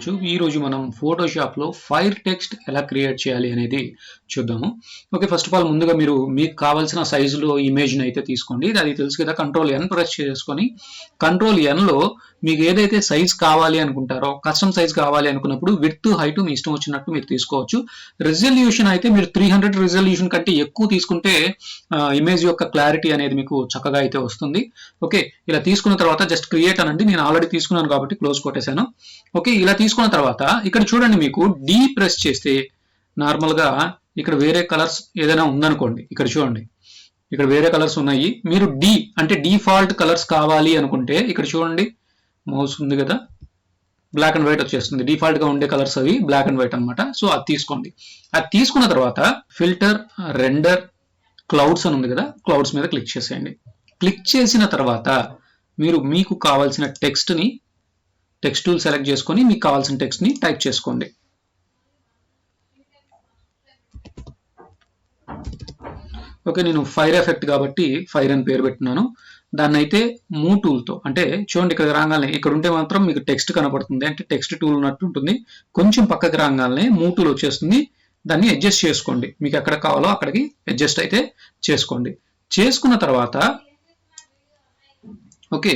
చేసుకోవచ్చు. ఈ రోజు మనం ఫోటోషాప్ లో ఫైర్ టెక్స్ట్ ఎలా క్రియేట్ చేయాలి అనేది చూద్దాము. ఓకే, ఫస్ట్ ఆఫ్ ఆల్ ముందుగా మీరు మీకు కావాల్సిన సైజులో ఇమేజ్ ని అయితే తీసుకోండి. అది తెలుసు కదా, కంట్రోల్ ఎన్ ప్రెస్ చేసుకొని కంట్రోల్ ఎన్ లో మీకు ఏదైతే సైజ్ కావాలి అనుకుంటారో, కస్టమ్ సైజ్ కావాలి అనుకున్నప్పుడు విడ్త్ హైట్ మీ ఇష్టం వచ్చినట్టు మీరు తీసుకోవచ్చు. రిజల్యూషన్ అయితే మీరు 300 రిజల్యూషన్ కంటే ఎక్కువ తీసుకుంటే ఇమేజ్ యొక్క క్లారిటీ అనేది మీకు చక్కగా అయితే వస్తుంది. ఓకే, ఇలా తీసుకున్న తర్వాత జస్ట్ క్రియేట్ అనండి. నేను ఆల్రెడీ తీసుకున్నాను కాబట్టి క్లోజ్ కొట్టేశాను. ఓకే, ఇలా తీసుకున్న తర్వాత ఇక్కడ చూడండి, మీకు డి ప్రెస్ చేస్తే నార్మల్ గా ఇక్కడ వేరే కలర్స్ ఏదైనా ఉందనుకోండి, ఇక్కడ చూడండి ఇక్కడ వేరే కలర్స్ ఉన్నాయి. మీరు డి అంటే డిఫాల్ట్ కలర్స్ కావాలి అనుకుంటే ఇక్కడ చూడండి మౌస్ ఉంది కదా, బ్లాక్ అండ్ వైట్ వచ్చేస్తుంది. డిఫాల్ట్ గా ఉండే కలర్స్ అవి బ్లాక్ అండ్ వైట్ అనమాట. సో అది తీసుకోండి. అది తీసుకున్న తర్వాత ఫిల్టర్ రెండర్ క్లౌడ్స్ అని ఉంది కదా, క్లౌడ్స్ మీద క్లిక్ చేసేయండి. క్లిక్ చేసిన తర్వాత మీరు మీకు కావాల్సిన టెక్స్ట్ టూల్ సెలెక్ట్ చేసుకొని మీకు కావాల్సిన టెక్స్ట్ ని టైప్ చేసుకోండి. ఓకే, నేను ఫైర్ ఎఫెక్ట్ కాబట్టి ఫైర్ అని పేరు పెట్టినాను. దాన్ని అయితే మూవ్ టూల్ తో, అంటే చూడండి ఇక్కడ రాగానే ఇక్కడ ఉంటే మాత్రం మీకు టెక్స్ట్ కనపడుతుంది, అంటే టెక్స్ట్ టూల్ ఉన్నట్టు ఉంటుంది. కొంచెం పక్కకి రాగానే మూవ్ టూల్ వచ్చేస్తుంది. దాన్ని అడ్జస్ట్ చేసుకోండి, మీకు ఎక్కడ కావాలో అక్కడికి అడ్జస్ట్ అయితే చేసుకోండి. చేసుకున్న తర్వాత ఓకే,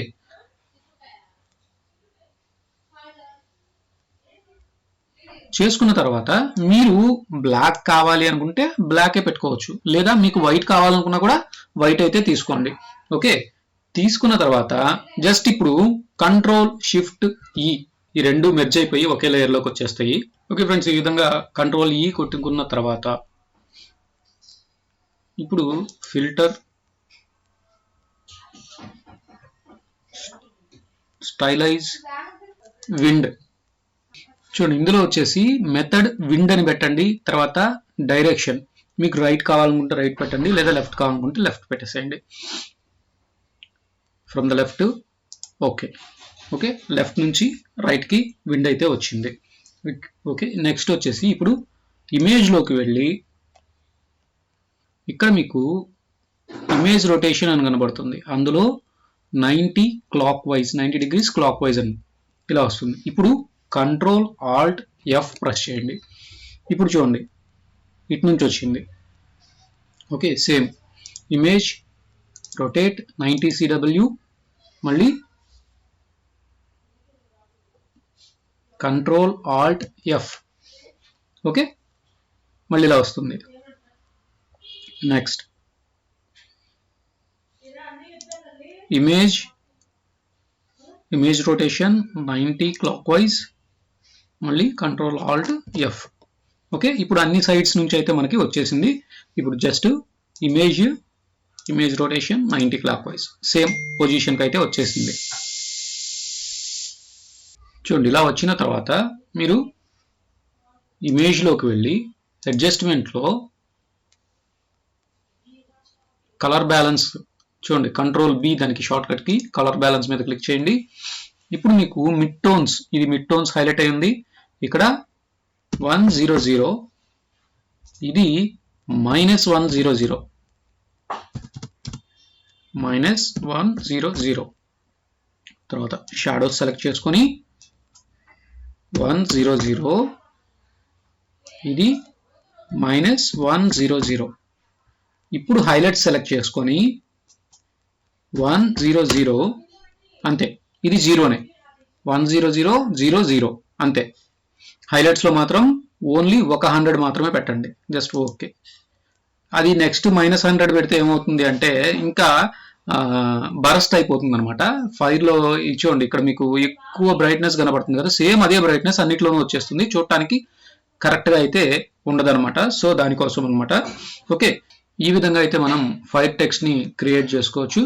చేసుకున్న తర్వాత మీరు బ్లాక్ కావాలి అనుకుంటే బ్లాకే పెట్టుకోవచ్చు, లేదా మీకు వైట్ కావాలనుకున్నా కూడా వైట్ అయితే తీసుకోండి. ఓకే, తీసుకున్న తర్వాత జస్ట్ ఇప్పుడు కంట్రోల్ షిఫ్ట్ ఈ రెండు మెర్జ్ అయిపోయి ఒకే లేయర్ లోకి వచ్చేస్తాయి. ఓకే ఫ్రెండ్స్, ఈ విధంగా కంట్రోల్ ఈ కొట్టుకున్న తర్వాత ఇప్పుడు ఫిల్టర్ స్టైలైజ్ విండ్ చూడండి, ఇందులో వచ్చేసి మెథడ్ విండ్ అని పెట్టండి. తర్వాత డైరెక్షన్ మీకు రైట్ కావాలనుకుంటే రైట్ పెట్టండి, లేదా లెఫ్ట్ కావాలనుకుంటే లెఫ్ట్ పెట్టేసేయండి. From the left okay. Okay, left నుంచి రైట్ కి విండ్ అయితే వచ్చింది. ఓకే, నెక్స్ట్ వచ్చేసి ఇప్పుడు ఇమేజ్ లోకి వెళ్ళి ఇక్కడ మీకు ఇమేజ్ రొటేషన్ అని కనబడుతుంది. అందులో 90 డిగ్రీస్ క్లాక్ వైజ్ అని ఇలా వస్తుంది. ఇప్పుడు కంట్రోల్ ఆల్ట్ ఎఫ్ ప్రెస్ చేయండి. ఇప్పుడు చూడండి ఇటు నుంచి వచ్చింది. Okay, same image rotate 90 CW, మళ్ళీ కంట్రోల్ ఆల్ట్ ఎఫ్. ఓకే, మళ్ళీ ఇలా వస్తుంది. Next image rotation 90 clock wise, మళ్ళీ కంట్రోల్ ఆల్ట్ ఎఫ్. ఓకే, ఇప్పుడు అన్ని సైడ్స్ నుంచి అయితే మనకి వచ్చేసింది. ఇప్పుడు just image rotation 90 clock wise same పొజిషన్కి అయితే వచ్చేసింది. చూడండి, ఇలా వచ్చిన తర్వాత మీరు ఇమేజ్లోకి వెళ్ళి అడ్జస్ట్మెంట్లో కలర్ బ్యాలెన్స్ చూడండి, కంట్రోల్ బి దానికి షార్ట్ కట్ కి కలర్ బ్యాలెన్స్ మీద క్లిక్ చేయండి. ఇప్పుడు మీకు మిడ్ టోన్స్, ఇది మిడ్ టోన్స్ హైలైట్ అయి ఉంది. ఇక్కడ 100, ఇది -100, తర్వాత షాడోస్ సెలెక్ట్ చేసుకొని 100, ఇది -100. ఇప్పుడు హైలైట్ సెలెక్ట్ చేసుకొని 100, అంతే, ఇది జీరోనే, 10000 అంతే. హైలైట్స్ లో మాత్రం ఓన్లీ 100 మాత్రమే పెట్టండి, జస్ట్ ఓకే. అది నెక్స్ట్ -100 పెడితే ఏమవుతుంది అంటే ఇంకా బరస్ట్ అయిపోతుంది అనమాట. ఫైర్ లో చూడండి ఇక్కడ మీకు ఎక్కువ బ్రైట్నెస్ కనబడుతుంది కదా, సేమ్ అదే బ్రైట్నెస్ అన్నిట్లోనూ వచ్చేస్తుంది, చూడటానికి కరెక్ట్ గా అయితే ఉండదన్నమాట. సో దానికోసం అనమాట. ఓకే, ఈ విధంగా అయితే మనం ఫైర్ టెక్స్ట్ ని క్రియేట్ చేసుకోవచ్చు.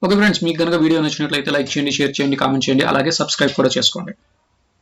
ఓకే ఫ్రెండ్స్, మీకు కనుక వీడియో నచ్చినట్లయితే లైక్ చేయండి, షేర్ చేయండి, కామెంట్ చేయండి, అలాగే సబ్స్క్రైబ్ కూడా చేసుకోండి.